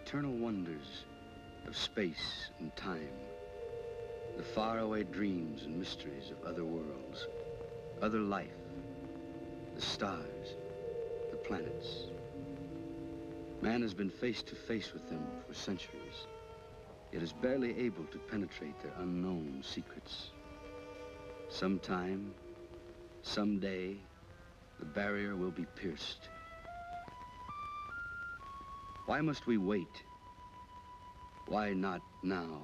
eternal wonders of space and time, the faraway dreams and mysteries of other worlds, other life, the stars, the planets. Man has been face to face with them for centuries, yet is barely able to penetrate their unknown secrets. Sometime, someday, the barrier will be pierced. Why must we wait? Why not now?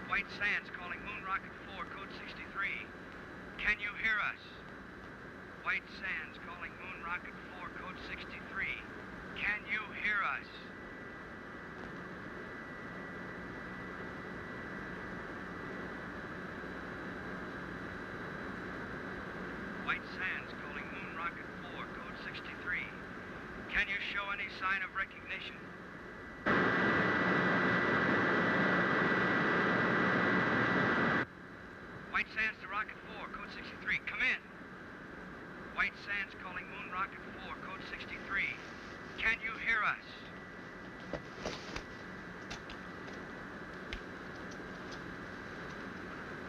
White Sands calling Moon Rocket 4, code 63. Can you hear us? White Sands calling Moon Rocket 4, code 63. Can you hear us? White Sands calling Moon Rocket 4, code 63. Can you show any sign of recognition? White Sands to Rocket 4, code 63. Come in. White Sands calling Moon Rocket 4, code 63. Can you hear us?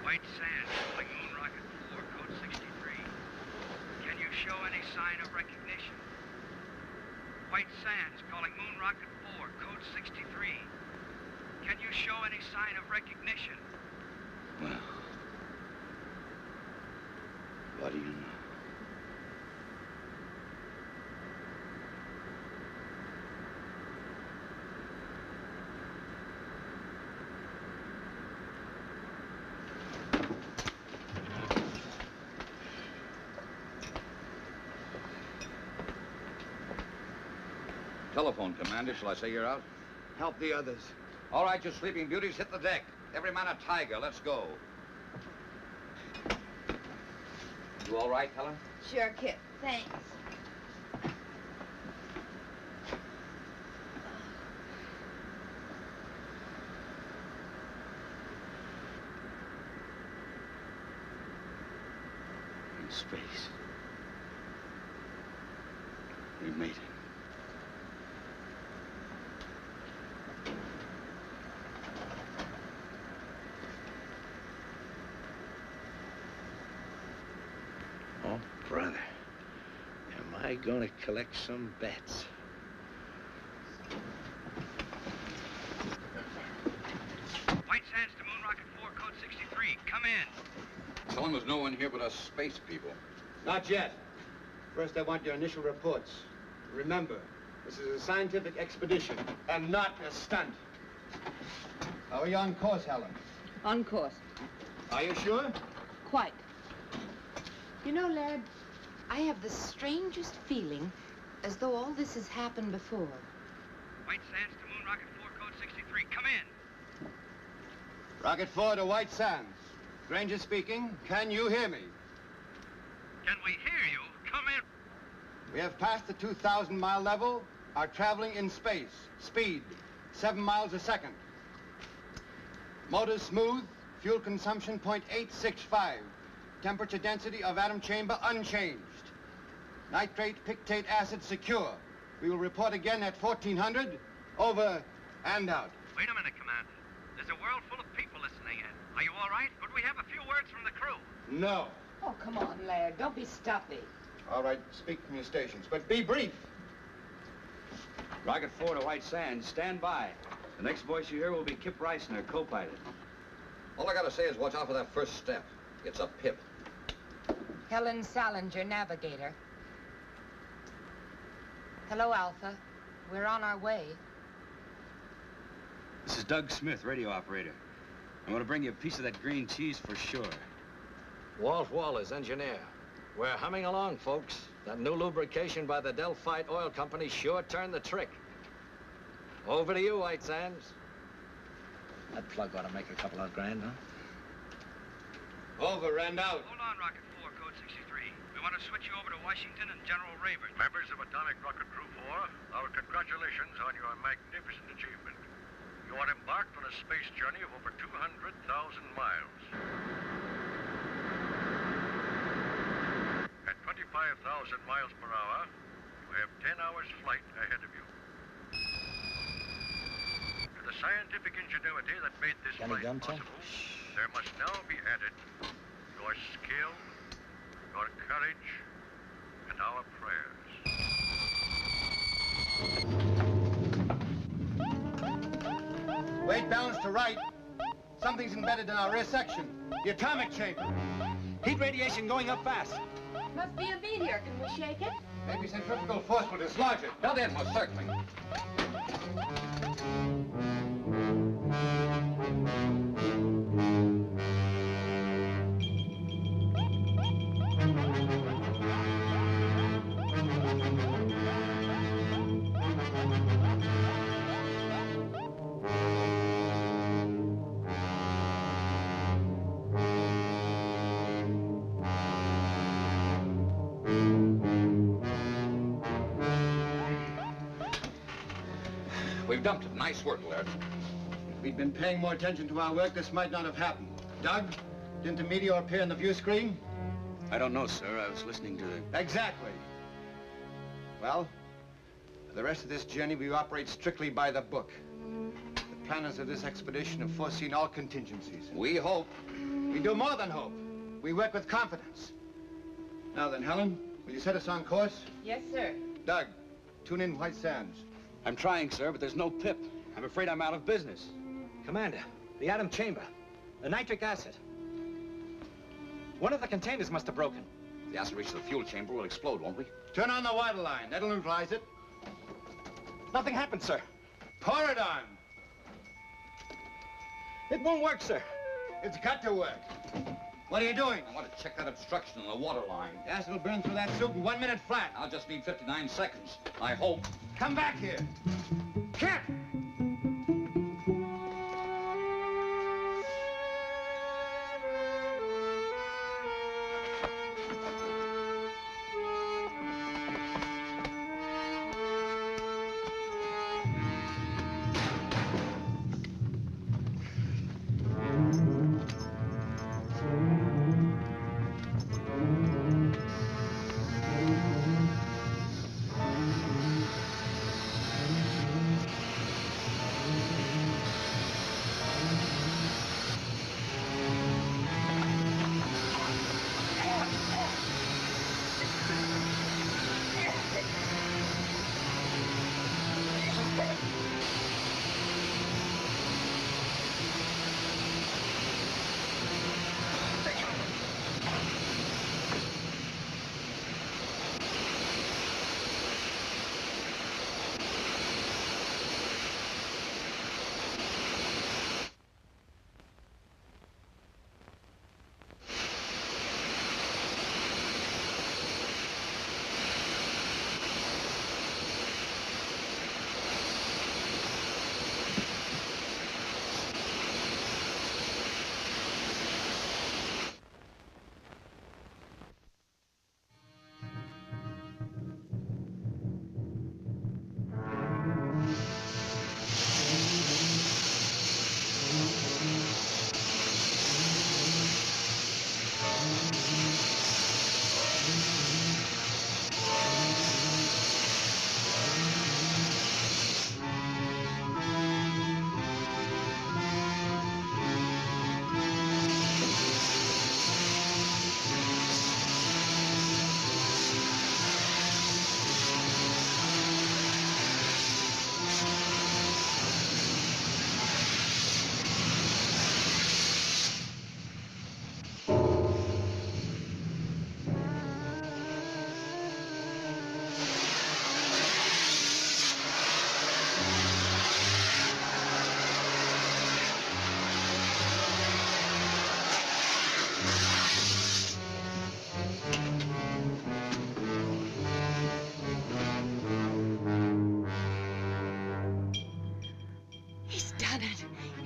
White Sands calling Moon Rocket 4, code 63. Can you show any sign of recognition? White Sands calling Moon Rocket 4, code 63. Can you show any sign of recognition? Well, what do you know? Telephone, Commander. Shall I say you're out? Help the others. All right, you sleeping beauties, hit the deck. Every man a tiger. Let's go. You all right, Helen? Sure, Kip. Thanks. In space. We made it. Oh, brother, am I gonna collect some bets? White Sands to Moon Rocket 4, code 63. Come in. Tell him there's no one here but us space people. Not yet. First, I want your initial reports. Remember, this is a scientific expedition and not a stunt. How are you on course, Helen? On course. Are you sure? Quite. You know, lad, I have the strangest feeling as though all this has happened before. White Sands to Moon Rocket 4, code 63. Come in. Rocket 4 to White Sands. Granger speaking. Can you hear me? Can we hear you? Come in. We have passed the 2,000-mile level, are traveling in space. Speed, 7 miles a second. Motors smooth, fuel consumption 0.865. Temperature density of atom chamber unchanged. Nitrate pictate acid secure. We will report again at 1400. Over and out. Wait a minute, Commander. There's a world full of people listening in. Are you all right? Could we have a few words from the crew? No. Oh, come on, lad. Don't be stuffy. All right, speak from your stations, but be brief. Rocket 4 to White Sands, stand by. The next voice you hear will be Kip Reisner, co-pilot. All I gotta say is watch out for that first step. It's a pip. Helen Salinger, navigator. Hello, Alpha. We're on our way. This is Doug Smith, radio operator. I'm gonna bring you a piece of that green cheese for sure. Walt Wallace, engineer. We're humming along, folks. That new lubrication by the Delphite Oil Company sure turned the trick. Over to you, White Sands. That plug ought to make a couple of grand, huh? Over and out. Hold on, Rocket 4, code 63. We want to switch you over to Washington and General Rayburn. Members of Atomic Rocket Crew 4, our congratulations on your magnificent achievement. You are embarked on a space journey of over 200,000 miles. At 25,000 miles per hour, you have 10 hours flight ahead of you. To the scientific ingenuity that made this flight possible, there must now be added your skill, your courage, and our prayers. Weight balance to right. Something's embedded in our rear section. The atomic chamber. Heat radiation going up fast. Must be a meteor. Can we shake it? Maybe centrifugal force will dislodge it. Build in, most certainly. We've dumped it. Nice work, Laird. If we'd been paying more attention to our work, this might not have happened. Doug, didn't the meteor appear on the view screen? I don't know, sir. I was listening to the... Exactly. Well, for the rest of this journey, we operate strictly by the book. The planners of this expedition have foreseen all contingencies. We hope. We do more than hope. We work with confidence. Now then, Helen, will you set us on course? Yes, sir. Doug, tune in White Sands. I'm trying, sir, but there's no pip. I'm afraid I'm out of business. Commander, the atom chamber, the nitric acid. One of the containers must have broken. If the acid reaches the fuel chamber, we'll explode, won't we? Turn on the water line. That'll neutralize it. Nothing happened, sir. Pour it on. It won't work, sir. It's got to work. What are you doing? I want to check that obstruction in the water line. Gas will burn through that soup in 1 minute flat. I'll just need 59 seconds. I hope. Come back here. Kip!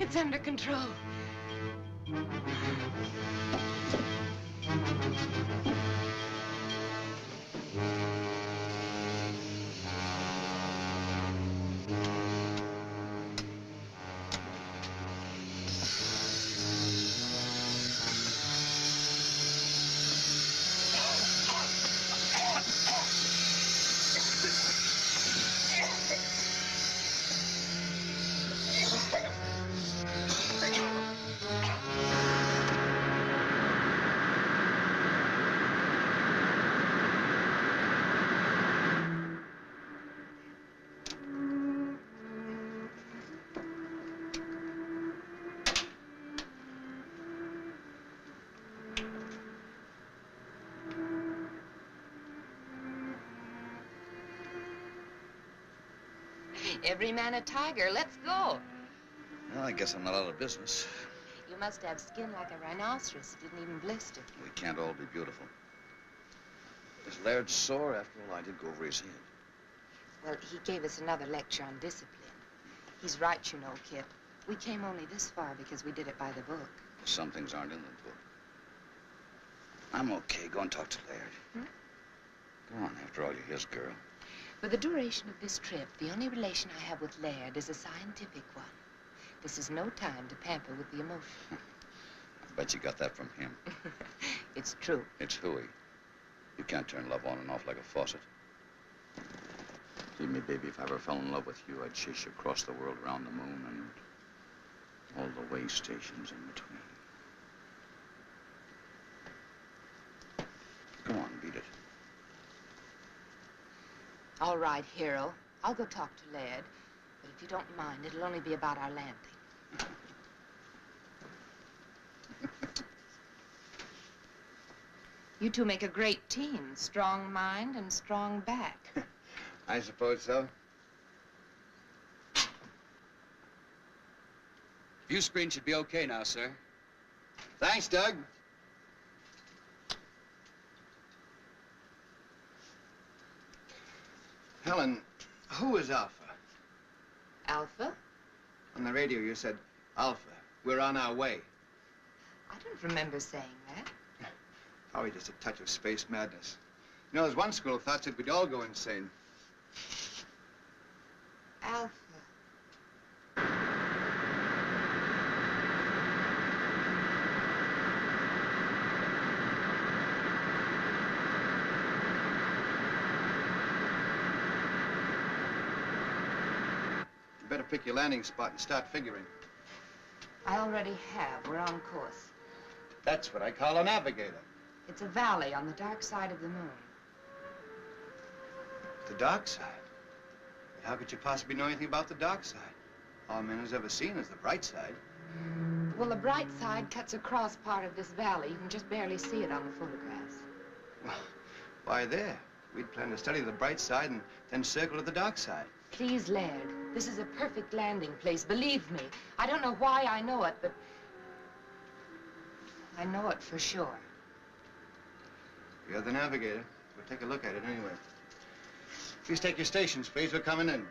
It's under control. Every man a tiger. Let's go. Well, I guess I'm not out of business. You must have skin like a rhinoceros. It didn't even blister. We can't all be beautiful. Is Laird sore? After all, I did go over his head. Well, he gave us another lecture on discipline. He's right, you know, Kip. We came only this far because we did it by the book. Some things aren't in the book. I'm okay. Go and talk to Laird. Go on. After all, you're his girl. For the duration of this trip, the only relation I have with Laird is a scientific one. This is no time to pamper with the emotion. I bet you got that from him. It's true. It's hooey. You can't turn love on and off like a faucet. Believe me, baby, if I ever fell in love with you, I'd chase you across the world, around the moon, and all the way stations in between. Go on, beat it. All right, hero. I'll go talk to Laird. But if you don't mind, it'll only be about our landing. You two make a great team. Strong mind and strong back. I suppose so. View screen should be okay now, sir. Thanks, Doug. Helen, who is Alpha? Alpha? On the radio, you said, Alpha, we're on our way. I don't remember saying that. Probably just a touch of space madness. You know, there's one school of thought that we'd all go insane. Alpha. You better pick your landing spot and start figuring. I already have. We're on course. That's what I call a navigator. It's a valley on the dark side of the moon. The dark side? But how could you possibly know anything about the dark side? All man has ever seen is the bright side. Well, the bright side cuts across part of this valley. You can just barely see it on the photographs. Well, why there? We'd plan to study the bright side and then circle to the dark side. Please, Laird, this is a perfect landing place. Believe me. I don't know why I know it, but I know it for sure. You're the navigator. We'll take a look at it anyway. Please take your stations, please. We're coming in.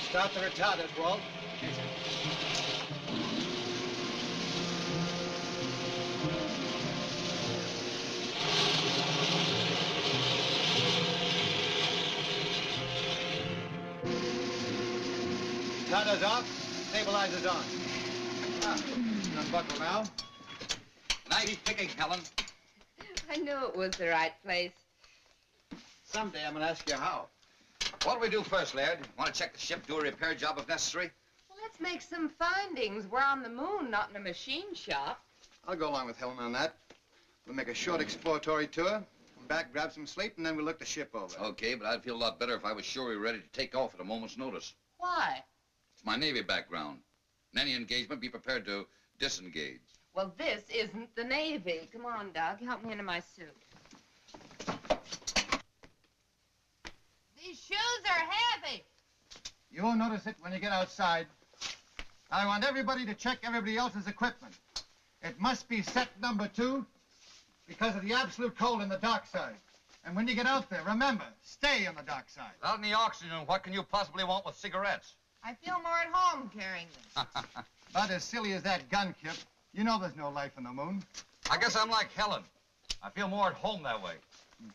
Start the retarders, Walt. Retarders off, stabilizers on. Ah, unbuckle now. Nice picking, Helen. I knew it was the right place. Someday I'm gonna ask you how. What'll we do first, Laird? Want to check the ship, do a repair job if necessary? Well, let's make some findings. We're on the moon, not in a machine shop. I'll go along with Helen on that. We'll make a short exploratory tour, come back, grab some sleep, and then we'll look the ship over. Okay, but I'd feel a lot better if I was sure we were ready to take off at a moment's notice. Why? It's my Navy background. In any engagement, be prepared to disengage. Well, this isn't the Navy. Come on, Doug. Help me into my suit. These shoes are heavy. You won't notice it when you get outside. I want everybody to check everybody else's equipment. It must be set number 2 because of the absolute cold in the dock side. And when you get out there, remember, stay on the dock side. Without any oxygen, what can you possibly want with cigarettes? I feel more at home carrying them. About as silly as that gun, Kip. You know there's no life on the moon. I guess I'm like Helen. I feel more at home that way.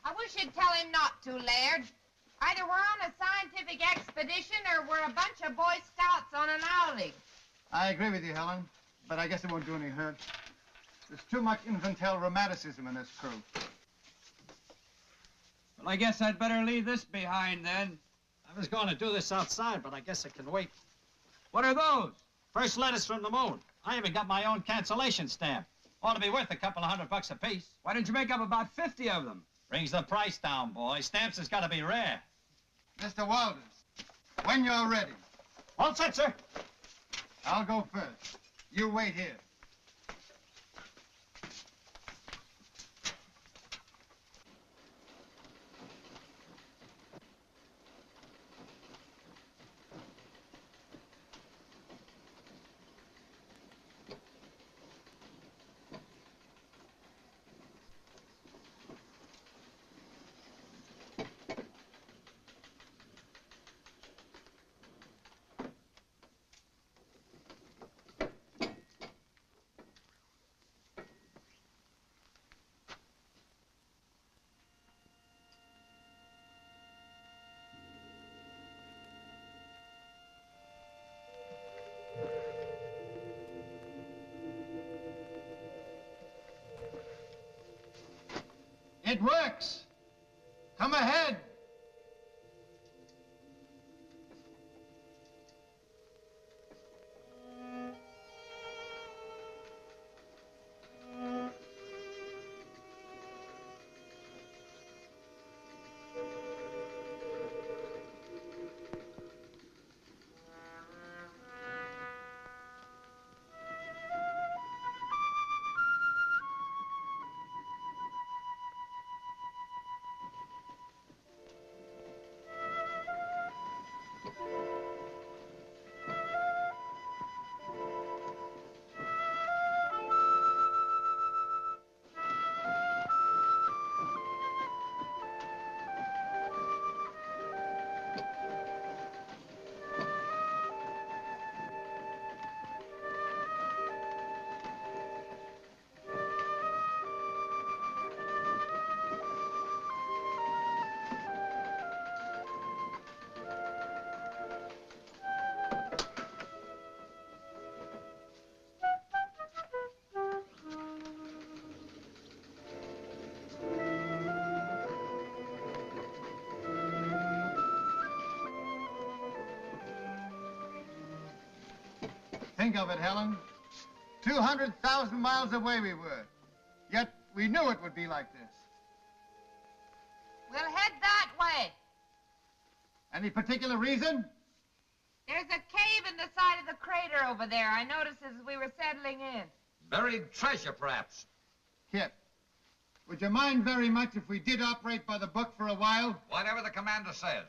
I wish you'd tell him not to, Laird. Either we're on a scientific expedition or we're a bunch of Boy Scouts on an outing. I agree with you, Helen, but I guess it won't do any hurt. There's too much infantile rheumatism in this crew. Well, I guess I'd better leave this behind, then. I was going to do this outside, but I guess it can wait. What are those? First letters from the moon. I even got my own cancellation stamp. Ought to be worth a couple of $100 apiece. Why didn't you make up about 50 of them? Brings the price down, boy. Stamps has got to be rare. Mr. Walters, when you're ready. All set, sir. I'll go first. You wait here. It works. Come ahead. Think of it, Helen. 200,000 miles away we were. Yet we knew it would be like this. We'll head that way. Any particular reason? There's a cave in the side of the crater over there. I noticed as we were settling in. Buried treasure, perhaps. Kip, would you mind very much if we did operate by the book for a while? Whatever the commander says.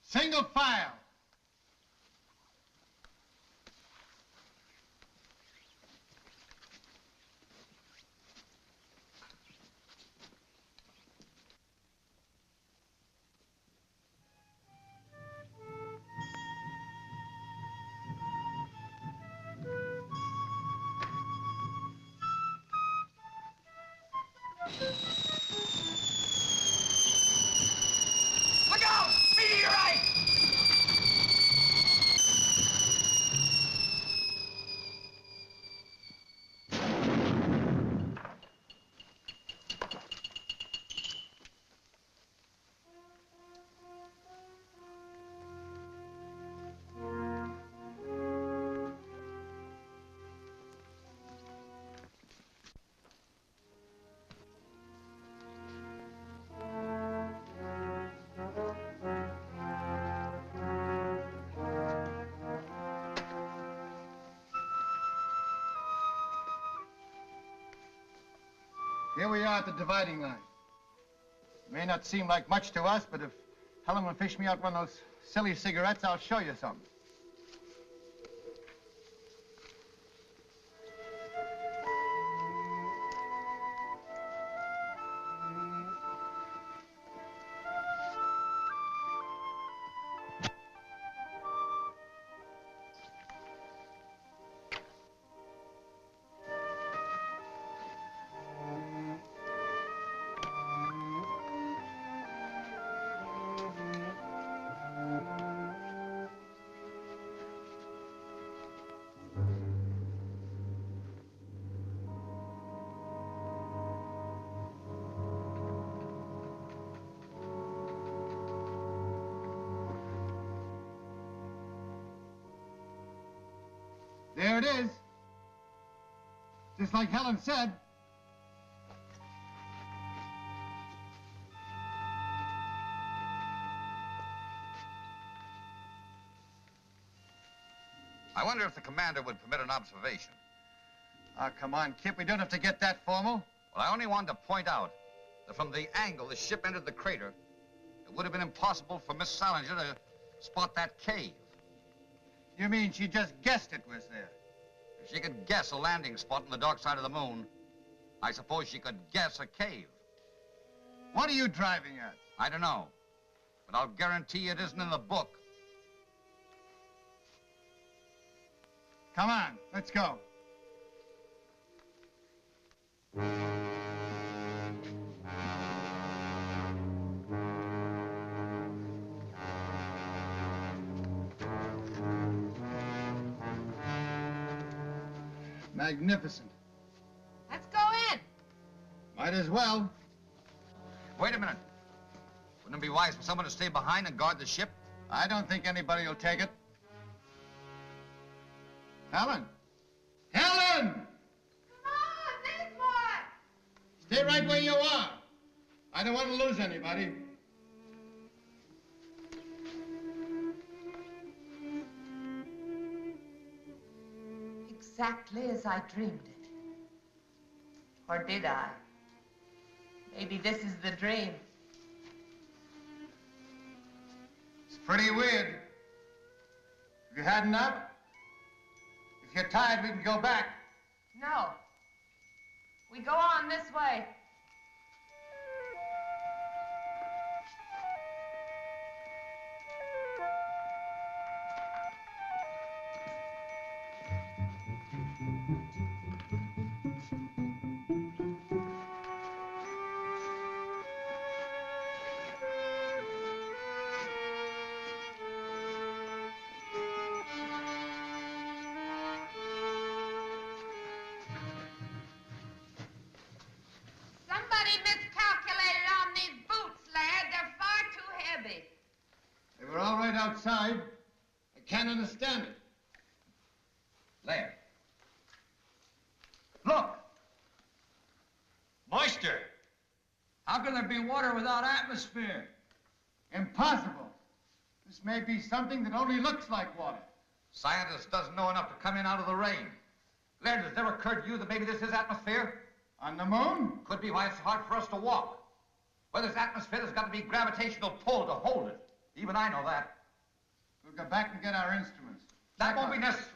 Single file. Look out! Meteorite! Here we are at the dividing line. It may not seem like much to us, but if Helen will fish me out one of those silly cigarettes, I'll show you something. There it is. Just like Helen said. I wonder if the commander would permit an observation. Oh, come on, Kip. We don't have to get that formal. Well, I only wanted to point out that from the angle the ship entered the crater, it would have been impossible for Miss Salinger to spot that cave. You mean she just guessed it was there? If she could guess a landing spot on the dark side of the moon, I suppose she could guess a cave. What are you driving at? I don't know, but I'll guarantee it isn't in the book. Come on, let's go. Magnificent. Let's go in. Might as well. Wait a minute. Wouldn't it be wise for someone to stay behind and guard the ship? I don't think anybody will take it. Helen! Helen! Come on, big boy! Stay right where you are. I don't want to lose anybody. Exactly as I dreamed it. Or did I? Maybe this is the dream. It's pretty weird. Have you had enough? If you're tired, we can go back. No. We go on this way. Somebody miscalculated on these boots, lad. They're far too heavy. They were all right outside. I can't understand it. Laird. Look! Moisture! How can there be water without atmosphere? Impossible. This may be something that only looks like water. Scientist doesn't know enough to come in out of the rain. Laird, has it never occurred to you that maybe this is atmosphere? On the moon? Could be why it's hard for us to walk. Where there's atmosphere, there's got to be gravitational pull to hold it. Even I know that. We'll go back and get our instruments. That won't be necessary.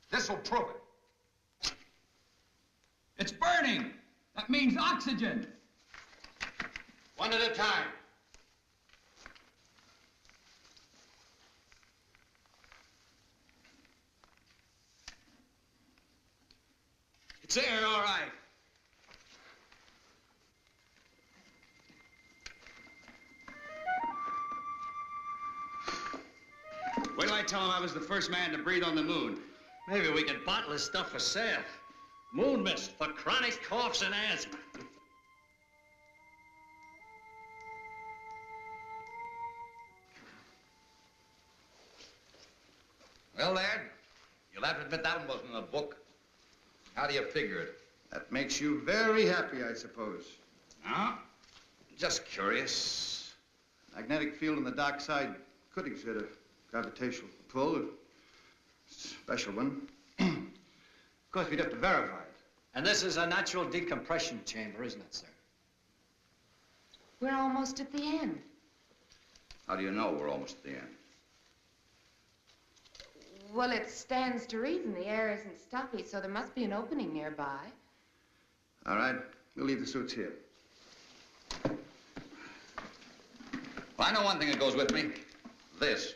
This will prove it. It's burning. That means oxygen. One at a time. It's air, all right. Wait till I tell him I was the first man to breathe on the moon. Maybe we can bottle this stuff for sale. Moon mist for chronic coughs and asthma. Well, Laird, you'll have to admit that one wasn't in the book. How do you figure it? That makes you very happy, I suppose. No? Just curious. Magnetic field on the dark side could exert a gravitational pull, a special one. Of course, we'd have to verify it. And this is a natural decompression chamber, isn't it, sir? We're almost at the end. How do you know we're almost at the end? Well, it stands to reason the air isn't stuffy, so there must be an opening nearby. All right, we'll leave the suits here. Well, I know one thing that goes with me. This.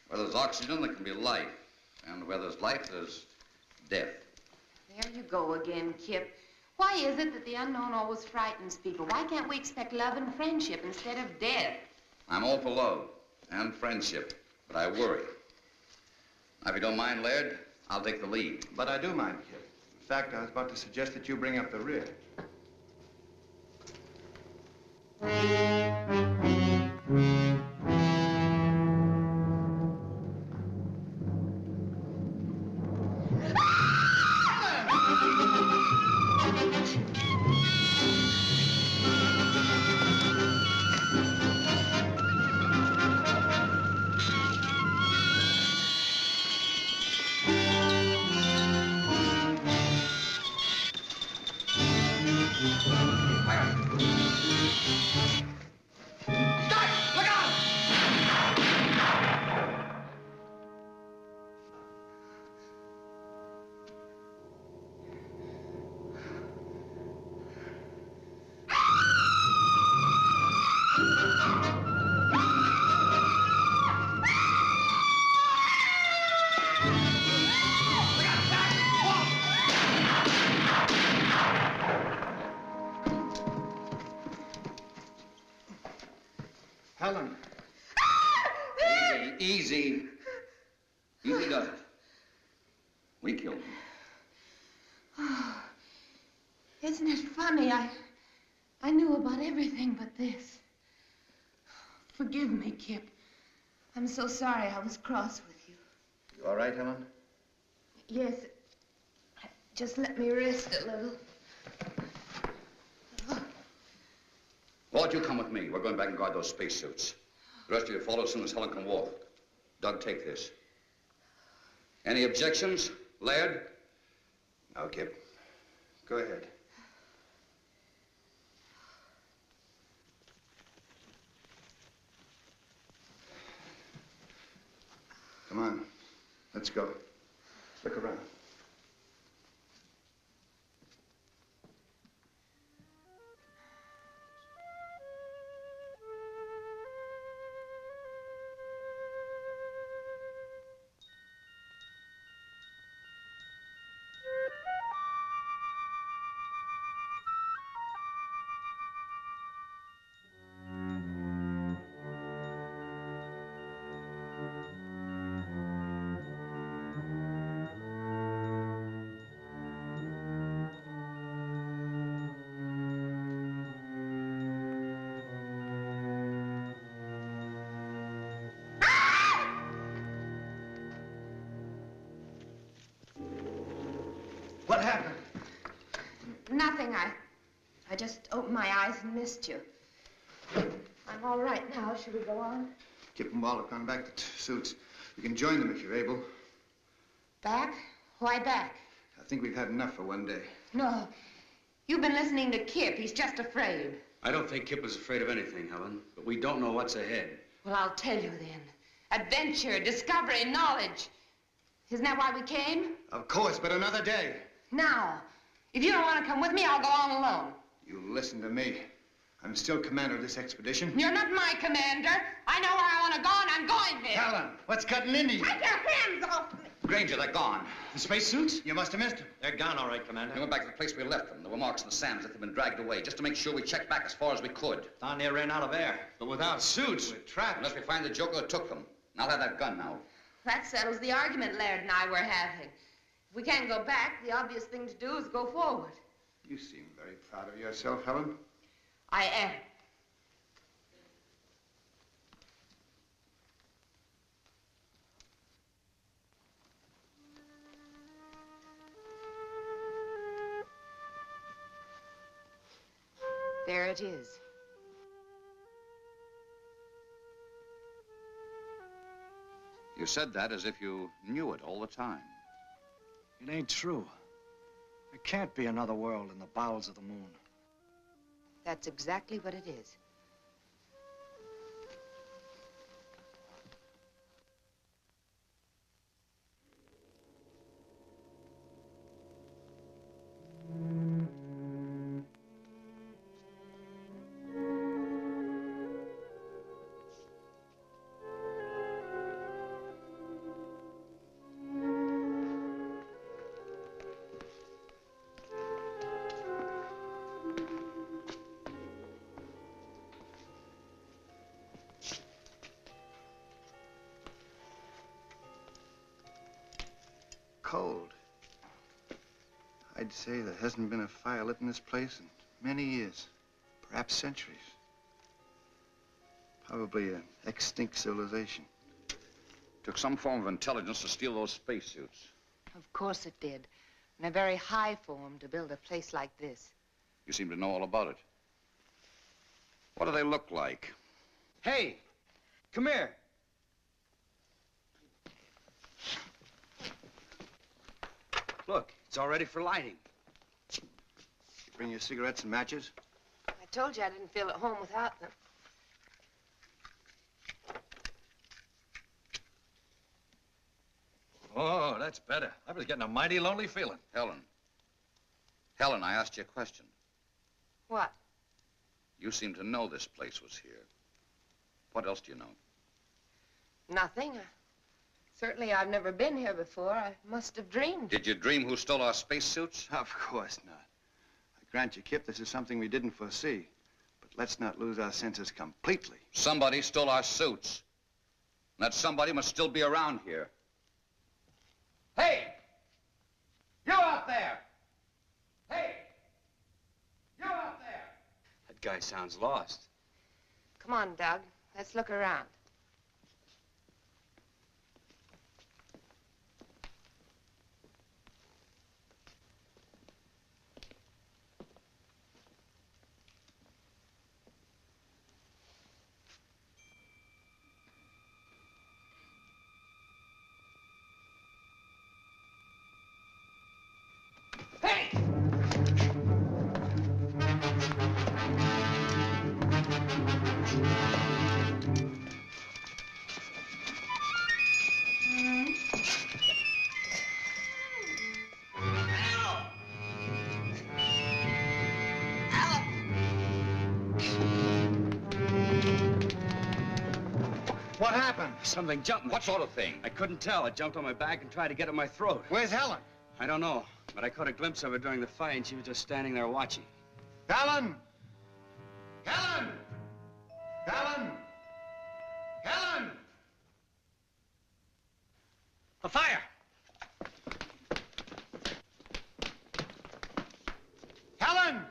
Where there's oxygen, there can be life. And where there's life, there's death. There you go again, Kip. Why is it that the unknown always frightens people? Why can't we expect love and friendship instead of death? I'm all for love and friendship, but I worry. Now, if you don't mind, Laird, I'll take the lead. But I do mind, Kip. In fact, I was about to suggest that you bring up the rear. Helen. Easy. Easy does it. We killed him. Oh, isn't it funny? I knew about everything but this. Forgive me, Kip. I'm so sorry I was cross with you. You all right, Helen? Yes. Just let me rest a little. Walt, you come with me. We're going back and guard those spacesuits. The rest of you follow as soon as Helen can walk. Doug, take this. Any objections, Laird? No, Kip. Go ahead. Come on. Let's go. Look around. What happened? Nothing. I just opened my eyes and missed you. I'm all right now. Should we go on? Kip and Walt have gone back to suits. You can join them if you're able. Back? Why back? I think we've had enough for one day. No. You've been listening to Kip. He's just afraid. I don't think Kip was afraid of anything, Helen, but we don't know what's ahead. Well, I'll tell you then. Adventure, discovery, knowledge. Isn't that why we came? Of course, but another day. Now, if you don't want to come with me, I'll go on alone. You listen to me. I'm still commander of this expedition. You're not my commander. I know where I want to go, and I'm going there. Helen, what's cutting into you? Take your hands off me. Granger, they're gone. The spacesuits? You must have missed them. They're gone, all right, Commander. We went back to the place we left them. There were marks in the sand as if they'd been dragged away, just to make sure we checked back as far as we could. Down there ran out of air. But without suits, we're trapped. Unless we find the joker who took them. And I'll have that gun now. That settles the argument Laird and I were having. If we can't go back, the obvious thing to do is go forward. You seem very proud of yourself, Helen. I am. There it is. You said that as if you knew it all the time. It ain't true. There can't be another world in the bowels of the moon. That's exactly what it is. Cold. I'd say there hasn't been a fire lit in this place in many years, perhaps centuries. Probably an extinct civilization. Took some form of intelligence to steal those spacesuits. Of course it did. And a very high form to build a place like this. You seem to know all about it. What do they look like? Hey, come here. Look, it's all ready for lighting. You bring your cigarettes and matches? I told you I didn't feel at home without them. Oh, that's better. I was getting a mighty lonely feeling. Helen. Helen, I asked you a question. What? You seem to know this place was here. What else do you know? Nothing. Certainly I've never been here before. I must have dreamed. Did you dream who stole our spacesuits? Of course not. I grant you, Kip, this is something we didn't foresee. But let's not lose our senses completely. Somebody stole our suits. And that somebody must still be around here. Hey! You out there! Hey! You out there! That guy sounds lost. Come on, Doug. Let's look around. What happened? Something jumped me. What sort of thing? I couldn't tell. It jumped on my back and tried to get at my throat. Where's Helen? I don't know, but I caught a glimpse of her during the fight, and she was just standing there watching. Helen! Helen! Helen! Helen! A fire! Helen!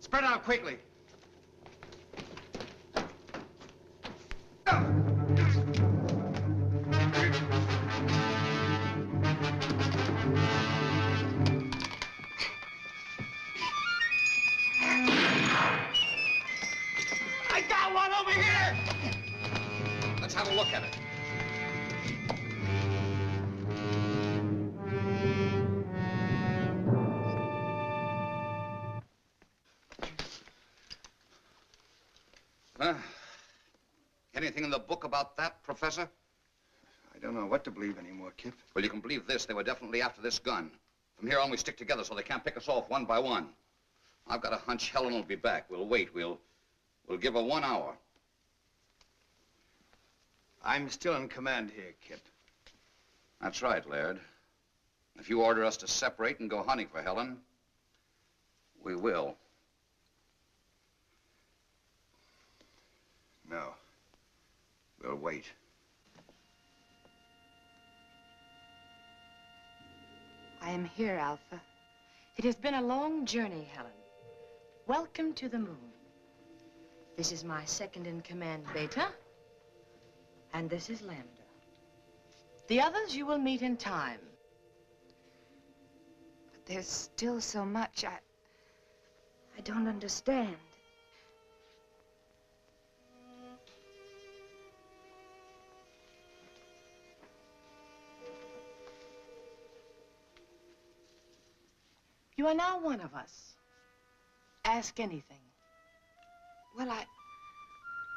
Spread out quickly. I got one over here! Let's have a look at it. Anything in the book about that, Professor? I don't know what to believe anymore, Kip. Well, you can believe this. They were definitely after this gun. From here on, we stick together so they can't pick us off one by one. I've got a hunch Helen will be back. We'll wait. We'll give her 1 hour. I'm still in command here, Kip. That's right, Laird. If you order us to separate and go hunting for Helen, we will. No. We'll wait. I am here, Alpha. It has been a long journey, Helen. Welcome to the moon. This is my second in command, Beta. And this is Lambda. The others you will meet in time. But there's still so much I don't understand. You are now one of us. Ask anything. Well,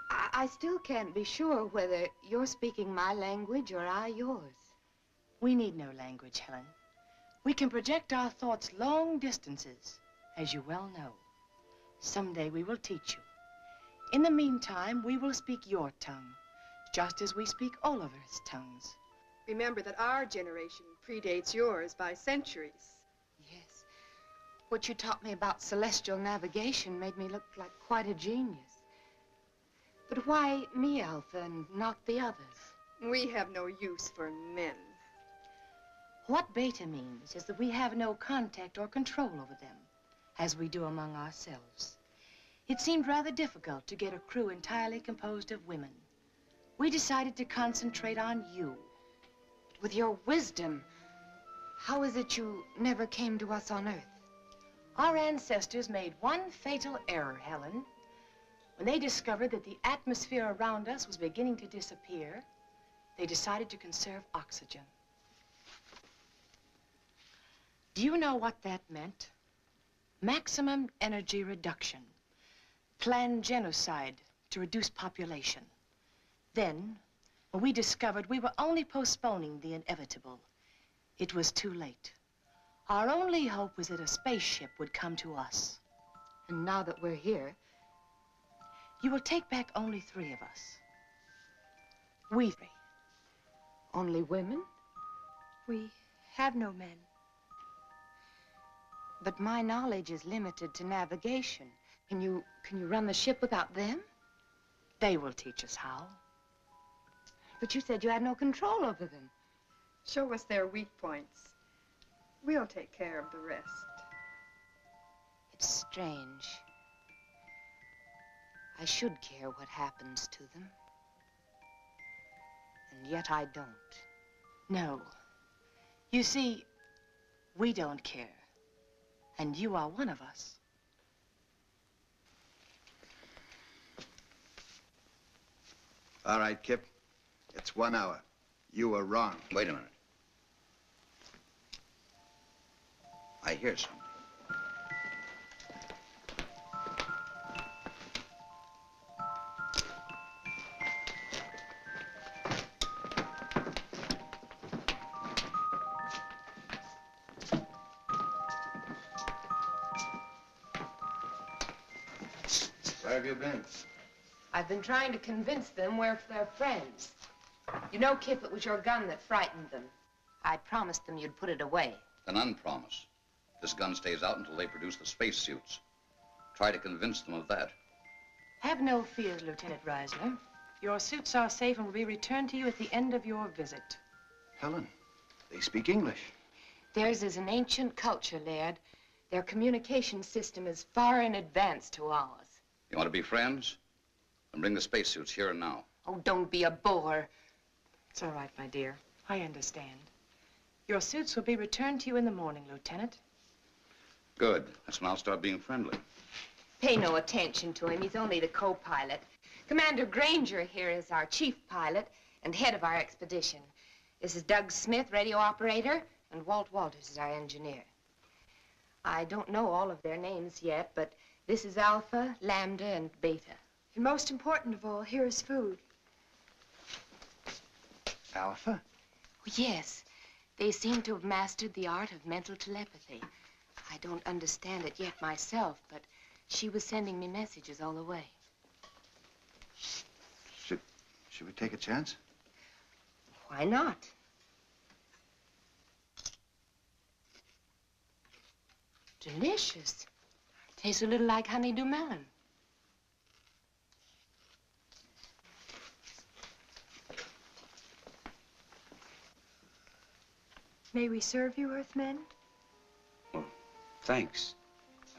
I still can't be sure whether you're speaking my language or I yours. We need no language, Helen. We can project our thoughts long distances, as you well know. Someday we will teach you. In the meantime, we will speak your tongue, just as we speak Oliver's tongues. Remember that our generation predates yours by centuries. Yes. What you taught me about celestial navigation made me look like quite a genius. But why me, Alpha, and not the others? We have no use for men. What beta means is that we have no contact or control over them, as we do among ourselves. It seemed rather difficult to get a crew entirely composed of women. We decided to concentrate on you. With your wisdom, how is it you never came to us on Earth? Our ancestors made one fatal error, Helen. When they discovered that the atmosphere around us was beginning to disappear, they decided to conserve oxygen. Do you know what that meant? Maximum energy reduction. Planned genocide to reduce population. Then, when we discovered we were only postponing the inevitable, it was too late. Our only hope was that a spaceship would come to us. And now that we're here, you will take back only 3 of us. We 3. Only women? We have no men. But my knowledge is limited to navigation. Can you run the ship without them? They will teach us how. But you said you had no control over them. Show us their weak points. We'll take care of the rest. It's strange. I should care what happens to them. And yet I don't. No. You see, we don't care. And you are one of us. All right, Kip. It's 1 hour. You were wrong. Wait a minute. I hear something. Where have you been? I've been trying to convince them we're their friends. You know, Kip, it was your gun that frightened them. I promised them you'd put it away. An unpromise. This gun stays out until they produce the spacesuits. Try to convince them of that. Have no fears, Lieutenant Reisler. Your suits are safe and will be returned to you at the end of your visit. Helen, they speak English. Theirs is an ancient culture, Laird. Their communication system is far in advance to ours. You want to be friends? Then bring the spacesuits here and now. Oh, don't be a bore. It's all right, my dear. I understand. Your suits will be returned to you in the morning, Lieutenant. Good. That's when I'll start being friendly. Pay no attention to him. He's only the co-pilot. Commander Granger here is our chief pilot and head of our expedition. This is Doug Smith, radio operator, and Walt Walters is our engineer. I don't know all of their names yet, but this is Alpha, Lambda, and Beta. And most important of all, here is food. Alpha? Yes. They seem to have mastered the art of mental telepathy. I don't understand it yet myself, but she was sending me messages all the way. Should we take a chance? Why not? Delicious. Tastes a little like honeydew melon. May we serve you, Earthmen? Well, thanks,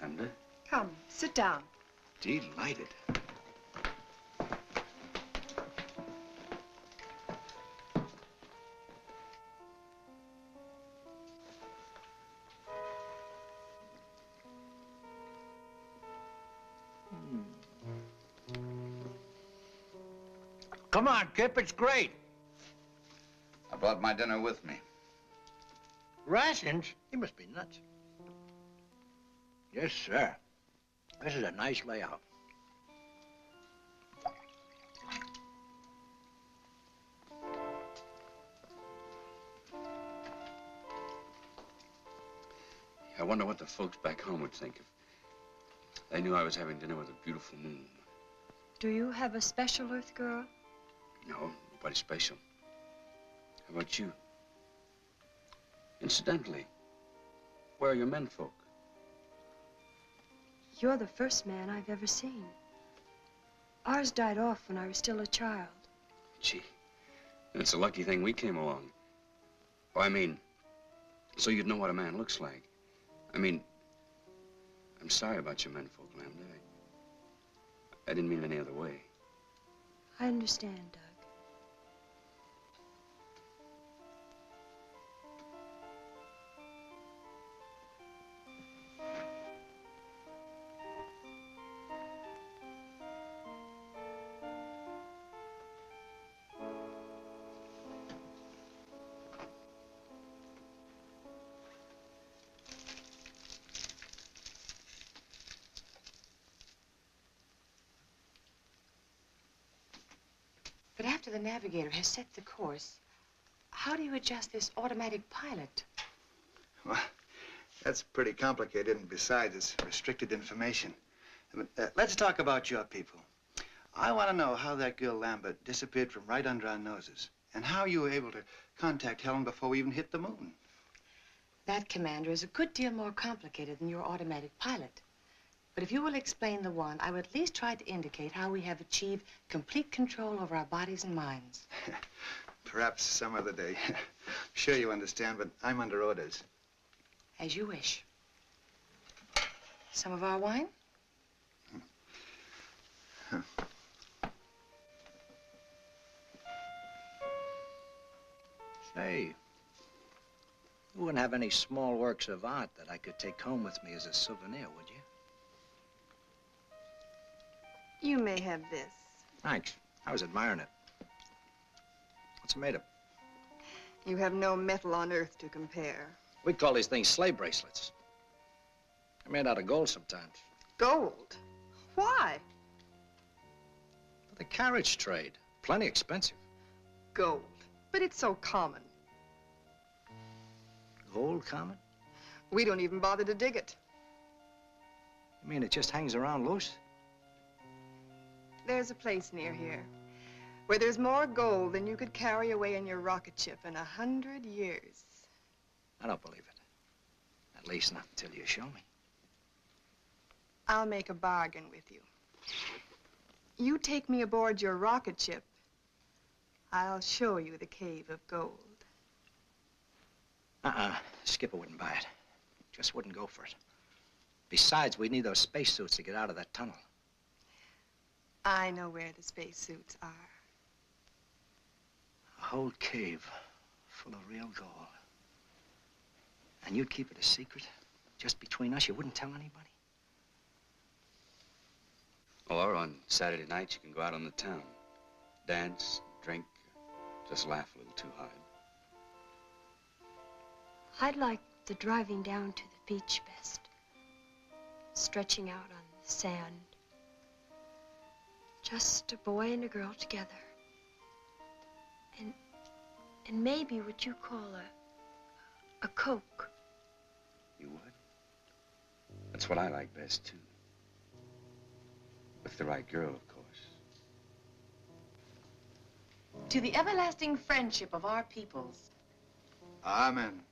Lambda. Come, sit down. Delighted. Come on, Kip, it's great. I brought my dinner with me. Rations? You must be nuts. Yes, sir. This is a nice layout. I wonder what the folks back home would think if they knew I was having dinner with a beautiful moon. Do you have a special Earth girl? No, nobody special. How about you? Incidentally, where are your menfolk? You're the first man I've ever seen. Ours died off when I was still a child. Gee, it's a lucky thing we came along. Oh, I mean, so you'd know what a man looks like. I mean, I'm sorry about your menfolk, Lambda. I didn't mean any other way. I understand, Doug. But after the navigator has set the course, how do you adjust this automatic pilot? Well, that's pretty complicated, and besides, it's restricted information. Let's talk about your people. I want to know how that girl Lambert disappeared from right under our noses, and how you were able to contact Helen before we even hit the moon. That, Commander, is a good deal more complicated than your automatic pilot. But if you will explain the one, I would at least try to indicate how we have achieved complete control over our bodies and minds. Perhaps some other day. Sure you understand, but I'm under orders. As you wish. Some of our wine? Huh. Say, you wouldn't have any small works of art that I could take home with me as a souvenir, would you? You may have this. Thanks. I was admiring it. What's it made of? You have no metal on Earth to compare. We call these things sleigh bracelets. They're made out of gold sometimes. Gold? Why? For the carriage trade. Plenty expensive. Gold. But it's so common. Gold common? We don't even bother to dig it. You mean it just hangs around loose? There's a place near here where there's more gold than you could carry away in your rocket ship in 100 years. I don't believe it. At least not until you show me. I'll make a bargain with you. You take me aboard your rocket ship, I'll show you the cave of gold. Skipper wouldn't buy it. Just wouldn't go for it. Besides, we'd need those spacesuits to get out of that tunnel. I know where the spacesuits are. A whole cave full of real gold. And you'd keep it a secret? Just between us? You wouldn't tell anybody? Or on Saturday nights, you can go out on the town. Dance, drink, just laugh a little too hard. I'd like the driving down to the beach best. Stretching out on the sand. Just a boy and a girl together. And maybe what you call a Coke. You would? That's what I like best, too. With the right girl, of course. To the everlasting friendship of our peoples. Amen.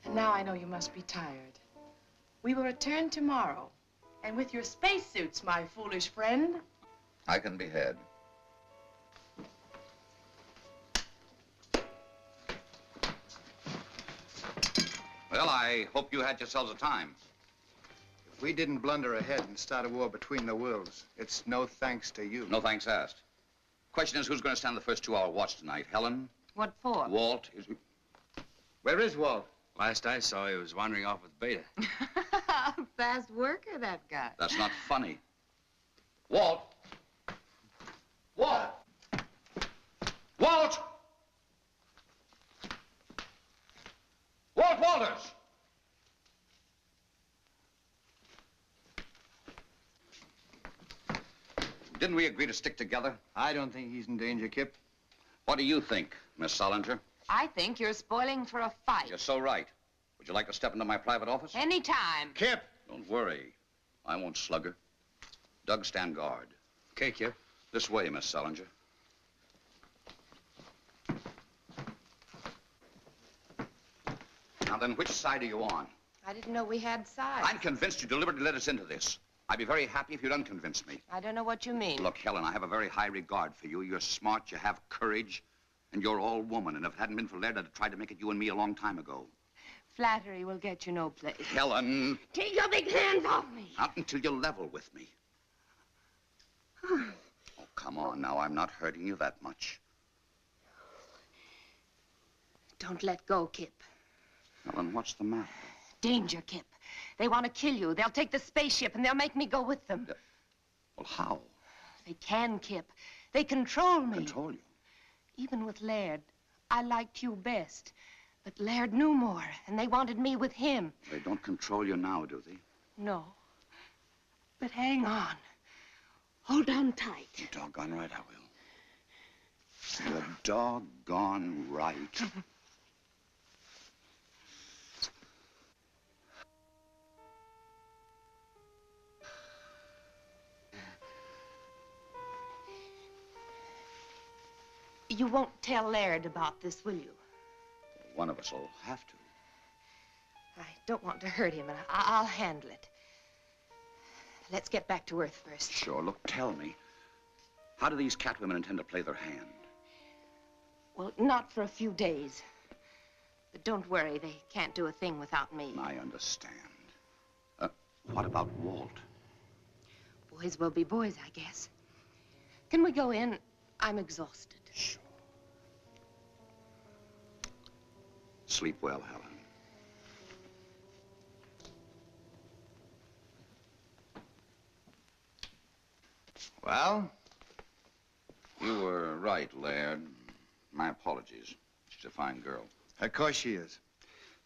And now I know you must be tired. We will return tomorrow. And with your spacesuits, my foolish friend. I can be had. Well, I hope you had yourselves a time. If we didn't blunder ahead and start a war between the worlds, it's no thanks to you. No thanks asked. Question is, who's going to stand the first 2-hour watch tonight? Helen? What for? Walt? Where is Walt? Last I saw, he was wandering off with Beta. Fast worker, that guy. That's not funny. Walt! Walt! Walt! Walt Walters! Didn't we agree to stick together? I don't think he's in danger, Kip. What do you think, Miss Solinger? I think you're spoiling for a fight. You're so right. Would you like to step into my private office? Anytime. Kip! Don't worry. I won't slug her. Doug, stand guard. Okay, Kip. This way, Miss Solinger. Now then, which side are you on? I didn't know we had sides. I'm convinced you deliberately led us into this. I'd be very happy if you'd unconvince me. I don't know what you mean. Look, Helen, I have a very high regard for you. You're smart, you have courage, and you're all woman. And if it hadn't been for Laird, I'd have tried to make it you and me a long time ago. Flattery will get you no place. Helen! Take your big hands off me. Not until you level with me. Oh, come on now. I'm not hurting you that much. Don't let go, Kip. Helen, what's the matter? Danger, Kip. They want to kill you. They'll take the spaceship and they'll make me go with them. Well, how? They can, Kip. They control me. Control you? Even with Laird, I liked you best. But Laird knew more, and they wanted me with him. They don't control you now, do they? No. But hang on. Hold on tight. You're doggone right I will. You're doggone right. You won't tell Laird about this, will you? One of us will have to. I don't want to hurt him, and I'll handle it. Let's get back to Earth first. Sure. Look, tell me, how do these catwomen intend to play their hand? Well, not for a few days. But don't worry, they can't do a thing without me. I understand. What about Walt? Boys will be boys, I guess. Can we go in? I'm exhausted. Sure. Sleep well, Helen. Well? You were right, Laird. My apologies. She's a fine girl. Of course she is.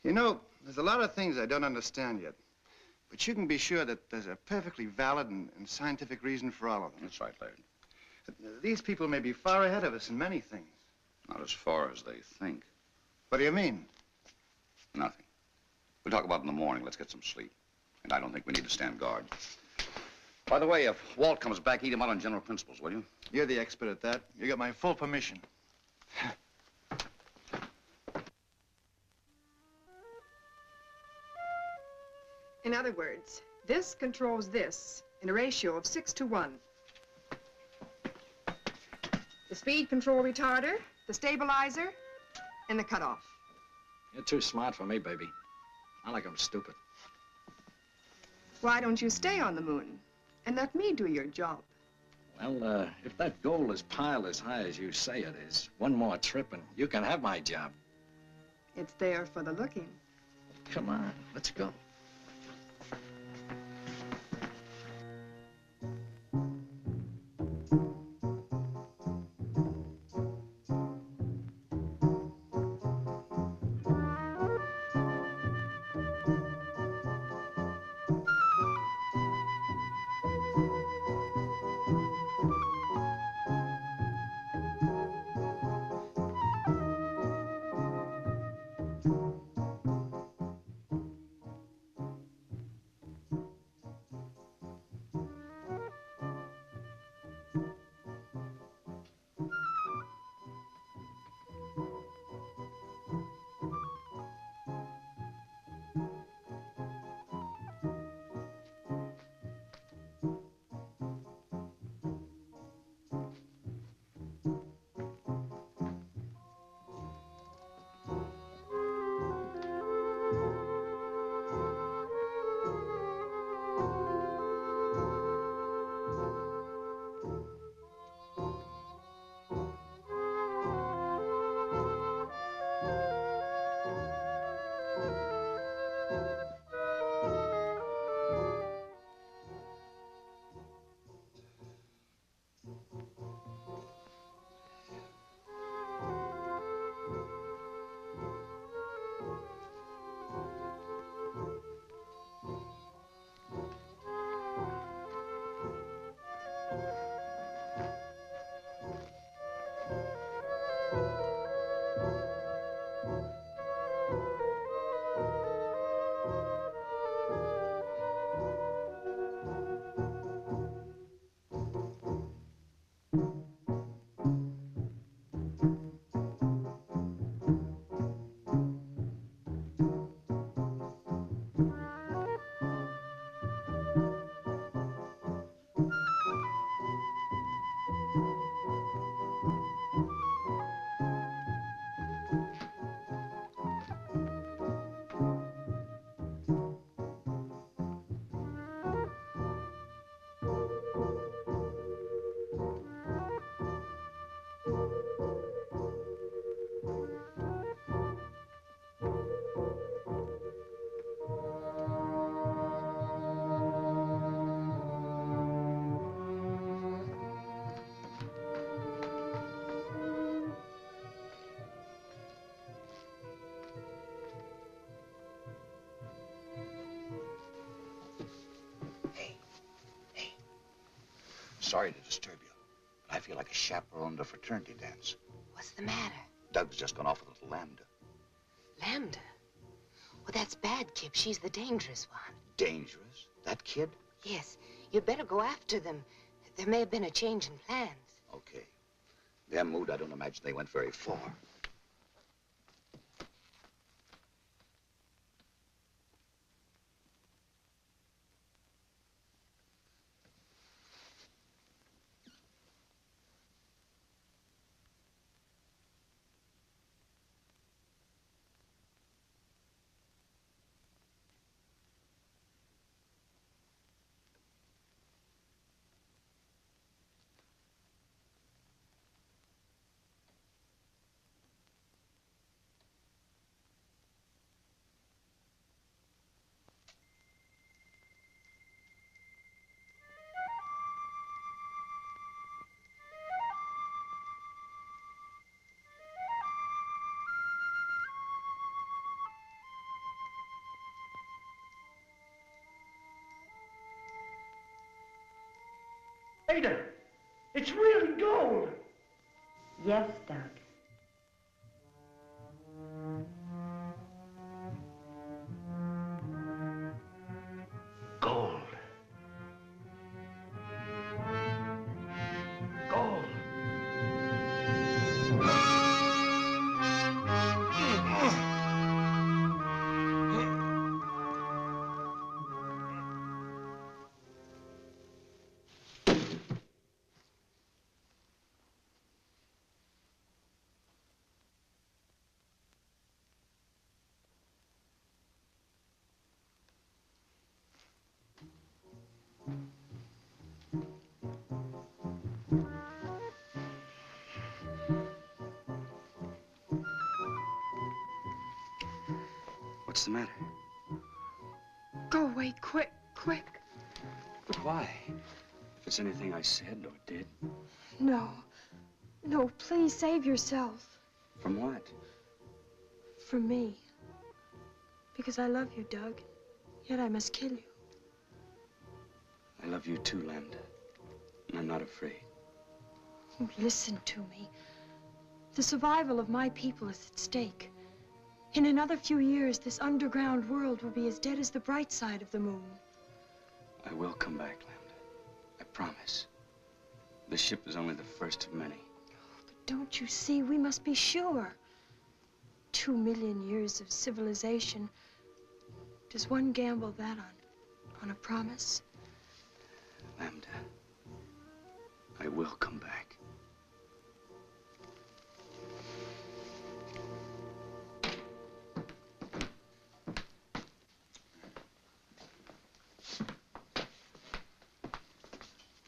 You know, there's a lot of things I don't understand yet. But you can be sure that there's a perfectly valid and scientific reason for all of them. That's right, Laird. These people may be far ahead of us in many things. Not as far as they think. What do you mean? Nothing. We'll talk about it in the morning. Let's get some sleep. And I don't think we need to stand guard. By the way, if Walt comes back, eat him out on general principles, will you? You're the expert at that. You got my full permission. In other words, this controls this in a ratio of 6 to 1. The speed control retarder, the stabilizer, and the cutoff. You're too smart for me, baby. I like 'em stupid. Why don't you stay on the moon and let me do your job? Well, if that goal is piled as high as you say it is, one more trip and you can have my job. It's there for the looking. Come on, let's go. sorry to disturb you, but I feel like a chaperone at a fraternity dance. What's the matter? Doug's just gone off with a little Lambda. Lambda? Well, that's bad, Kip. She's the dangerous one. Dangerous? That kid? Yes. You'd better go after them. There may have been a change in plans. Okay. Their mood, I don't imagine they went very far. Ada, it's really gold. Yes, Doug. Gold. Gold. What's the matter? Go away, quick, quick. But why? If it's anything I said or did. No. No, please save yourself. From what? From me. Because I love you, Doug. Yet I must kill you. I love you too, Lambda. And I'm not afraid. Oh, listen to me. The survival of my people is at stake. In another few years, this underground world will be as dead as the bright side of the moon. I will come back, Lambda. I promise. The ship is only the first of many. But don't you see, we must be sure. 2 million years of civilization. Does one gamble that on a promise? Lambda, I will come back.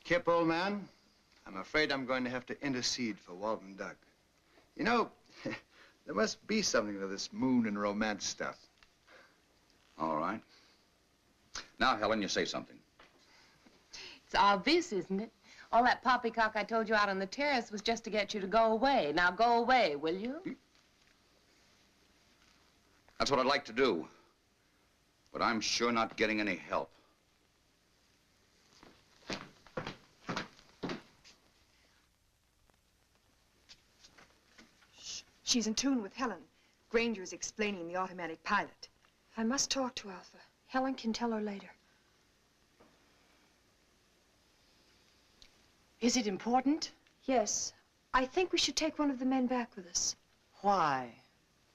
Kip, old man, I'm afraid I'm going to have to intercede for Walt and Doug. You know, there must be something to this moon and romance stuff. All right. Now, Helen, you say something. It's obvious, isn't it? All that poppycock I told you out on the terrace was just to get you to go away. Now go away, will you? That's what I'd like to do. But I'm sure not getting any help. She's in tune with Helen. Granger's explaining the automatic pilot. I must talk to Alpha. Helen can tell her later. Is it important? Yes. I think we should take one of the men back with us. Why?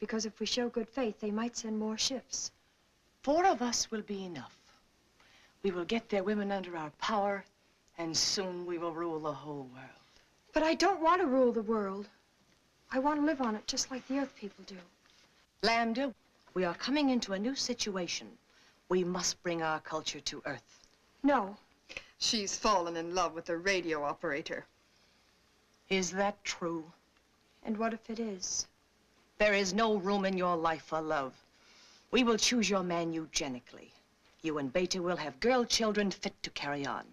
Because if we show good faith, they might send more ships. 4 of us will be enough. We will get their women under our power, and soon we will rule the whole world. But I don't want to rule the world. I want to live on it just like the Earth people do. Lambda, we are coming into a new situation. We must bring our culture to Earth. No. She's fallen in love with the radio operator. Is that true? And what if it is? There is no room in your life for love. We will choose your man eugenically. You and Beta will have girl children fit to carry on.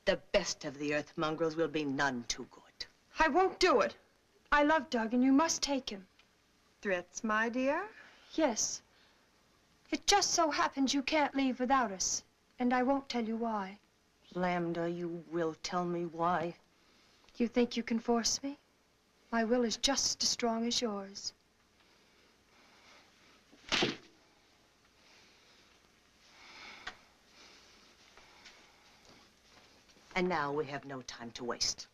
The best of the Earth mongrels will be none too good. I won't do it. I love Doug, and you must take him. Threats, my dear? Yes. It just so happens you can't leave without us, and I won't tell you why. Lambda, you will tell me why. You think you can force me? My will is just as strong as yours. And now we have no time to waste.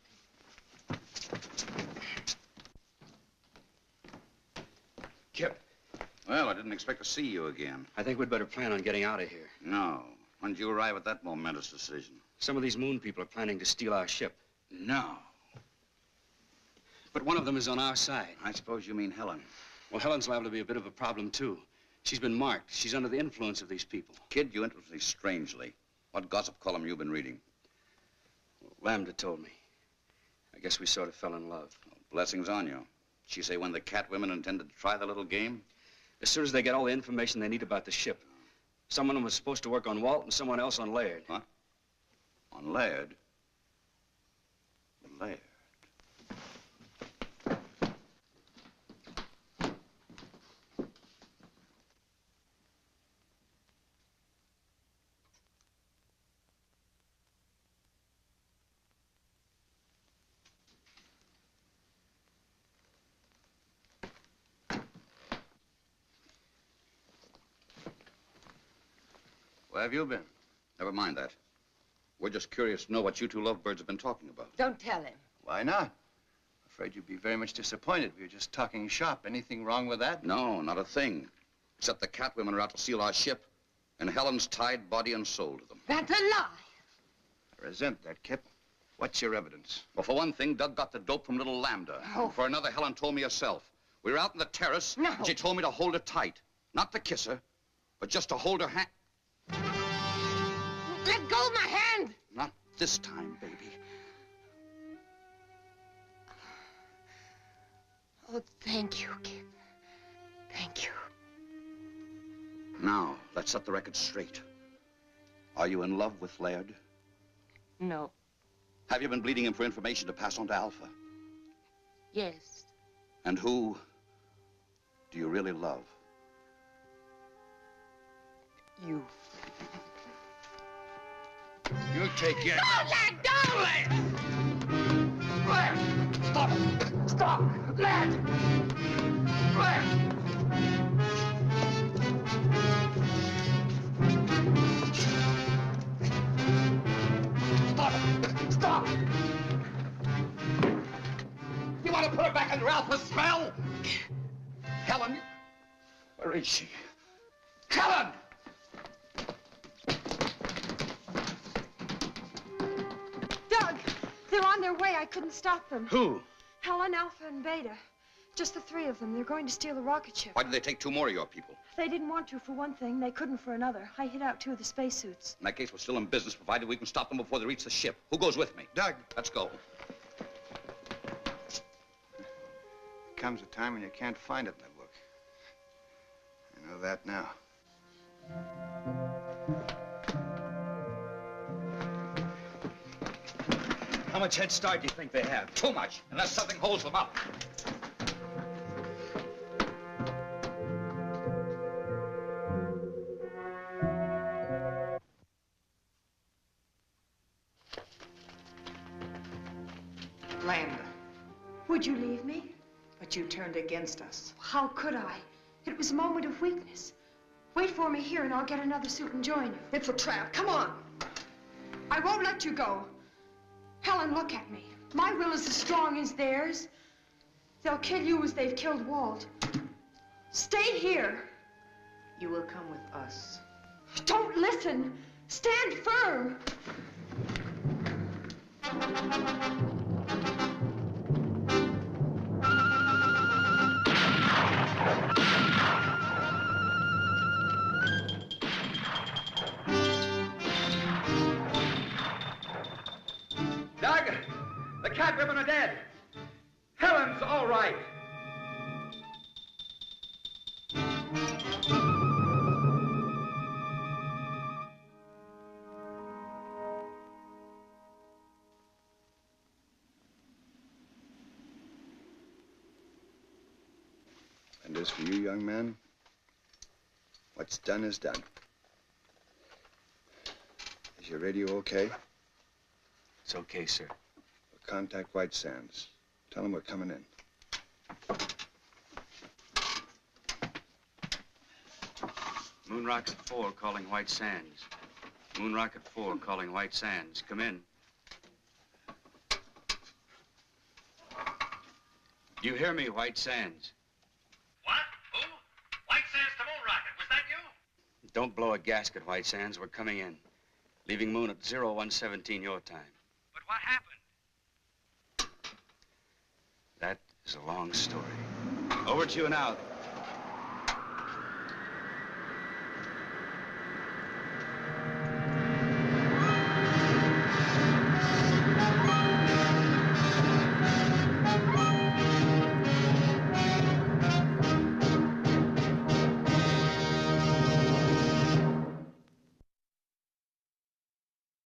Kip. Well, I didn't expect to see you again. I think we'd better plan on getting out of here. No. When did you arrive at that momentous decision? Some of these moon people are planning to steal our ship. No. But one of them is on our side. I suppose you mean Helen. Well, Helen's liable to be a bit of a problem, too. She's been marked. She's under the influence of these people. Kid, you interest me strangely. What gossip column you been reading? Well, Lambda told me. I guess we sort of fell in love. Well, blessings on you. She say when the cat women intended to try the little game? As soon as they get all the information they need about the ship. Someone was supposed to work on Walt and someone else on Laird. What? On Laird? Laird. Where have you been? Never mind that. We're just curious to know what you two lovebirds have been talking about. Don't tell him. Why not? Afraid you'd be very much disappointed. We were just talking shop. Anything wrong with that? No, not a thing. Except the cat women are out to steal our ship, and Helen's tied body and soul to them. That's a lie. I resent that, Kip. What's your evidence? Well, for one thing, Doug got the dope from little Lambda. Oh. For another, Helen told me herself. We were out on the terrace, and she told me to hold her tight. Not to kiss her, but just to hold her hand. Let go of my hand! Not this time, baby. Oh, thank you, Kip. Thank you. Now, let's set the record straight. Are you in love with Laird? No. Have you been bleeding him for information to pass on to Alpha? Yes. And who do you really love? You. You take your... Don't let go! Stop! Stop! Lad! Stop! Stop! You want to put her back under Alpha's spell? Helen? Where is she? Helen! Doug, they're on their way. I couldn't stop them. Who? Helen, Alpha, and Beta. Just the three of them. They're going to steal the rocket ship. Why did they take two more of your people? They didn't want to for one thing. They couldn't for another. I hid out two of the spacesuits. In that case, we're still in business, provided we can stop them before they reach the ship. Who goes with me? Doug. Let's go. There comes a time when you can't find it in the book. I know that now. How much head start do you think they have? Too much, unless something holds them up. Lambda, Would you leave me? but you turned against us. How could I? It was a moment of weakness. Wait for me here and I'll get another suit and join you. It's a trap. Come on. I won't let you go. Helen, look at me. My will is as strong as theirs. They'll kill you as they've killed Walt. Stay here. You will come with us. Don't listen. Stand firm. Doug, the cat women are dead. Helen's all right. And as for you, young man, what's done is done. Is your radio okay? It's okay, sir. Contact White Sands. Tell them we're coming in. Moon Rocket 4 calling White Sands. Moon Rocket 4 calling White Sands. Come in. You hear me, White Sands? What? Who? White Sands to Moon Rocket. Was that you? Don't blow a gasket, White Sands. We're coming in. Leaving Moon at 0117 your time. But what happened? That is a long story. Over to you now.